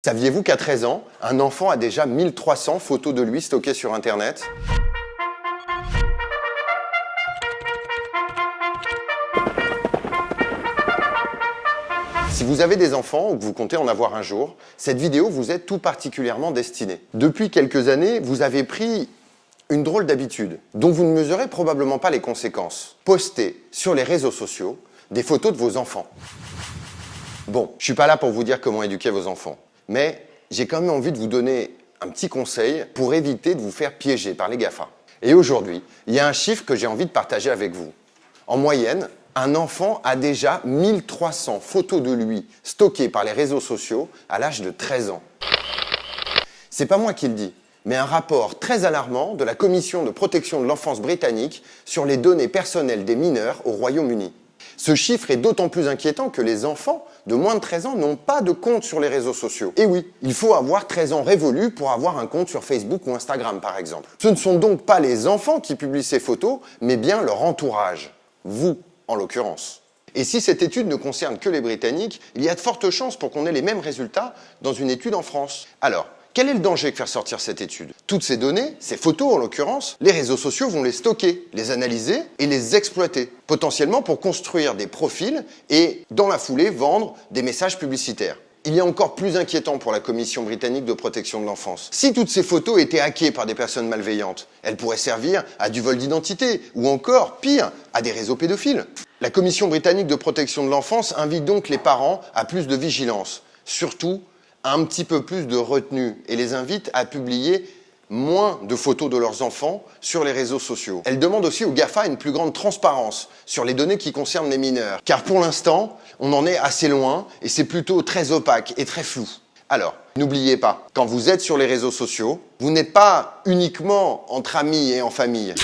Saviez-vous qu'à 13 ans, un enfant a déjà 1300 photos de lui stockées sur Internet ? Si vous avez des enfants ou que vous comptez en avoir un jour, cette vidéo vous est tout particulièrement destinée. Depuis quelques années, vous avez pris une drôle d'habitude, dont vous ne mesurez probablement pas les conséquences. Poster sur les réseaux sociaux des photos de vos enfants. Bon, je suis pas là pour vous dire comment éduquer vos enfants, mais j'ai quand même envie de vous donner un petit conseil pour éviter de vous faire piéger par les GAFA. Et aujourd'hui, il y a un chiffre que j'ai envie de partager avec vous. En moyenne, un enfant a déjà 1300 photos de lui stockées par les réseaux sociaux à l'âge de 13 ans. C'est pas moi qui le dis, mais un rapport très alarmant de la Commission de protection de l'enfance britannique sur les données personnelles des mineurs au Royaume-Uni. Ce chiffre est d'autant plus inquiétant que les enfants de moins de 13 ans n'ont pas de compte sur les réseaux sociaux. Et oui, il faut avoir 13 ans révolus pour avoir un compte sur Facebook ou Instagram par exemple. Ce ne sont donc pas les enfants qui publient ces photos, mais bien leur entourage. Vous, en l'occurrence. Et si cette étude ne concerne que les Britanniques, il y a de fortes chances pour qu'on ait les mêmes résultats dans une étude en France. Alors, quel est le danger de faire sortir cette étude ? Toutes ces données, ces photos en l'occurrence, les réseaux sociaux vont les stocker, les analyser et les exploiter, potentiellement pour construire des profils et, dans la foulée, vendre des messages publicitaires. Il y a encore plus inquiétant pour la Commission britannique de protection de l'enfance. Si toutes ces photos étaient hackées par des personnes malveillantes, elles pourraient servir à du vol d'identité ou encore, pire, à des réseaux pédophiles. La Commission britannique de protection de l'enfance invite donc les parents à plus de vigilance, surtout à un petit peu plus de retenue et les invite à publier moins de photos de leurs enfants sur les réseaux sociaux. Elle demande aussi aux GAFA une plus grande transparence sur les données qui concernent les mineurs. Car pour l'instant, on en est assez loin et c'est plutôt très opaque et très flou. Alors, n'oubliez pas, quand vous êtes sur les réseaux sociaux, vous n'êtes pas uniquement entre amis et en famille.